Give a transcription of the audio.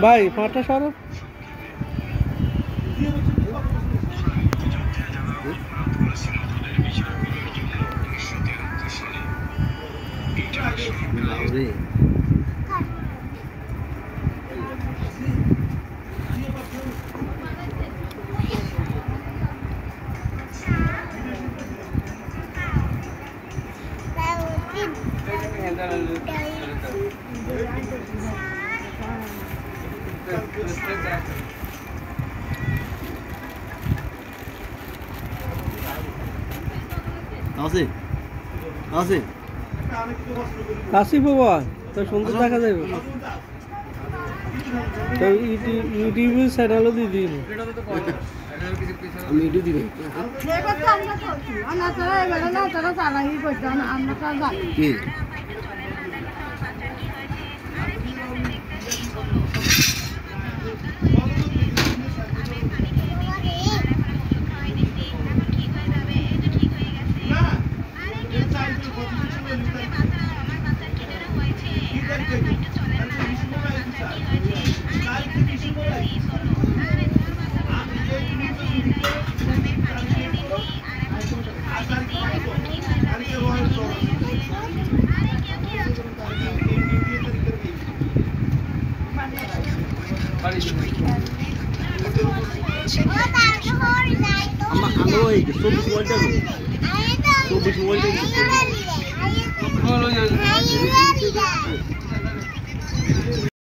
ভাই পাটা সরো আসি বাবা তো সুন্দর দেখা যাবে তো ইউটিউবে চ্যানেলও দিয়ে দিন আমি ইউটিউব দিই কি Oi, sobre o olho sobre o olho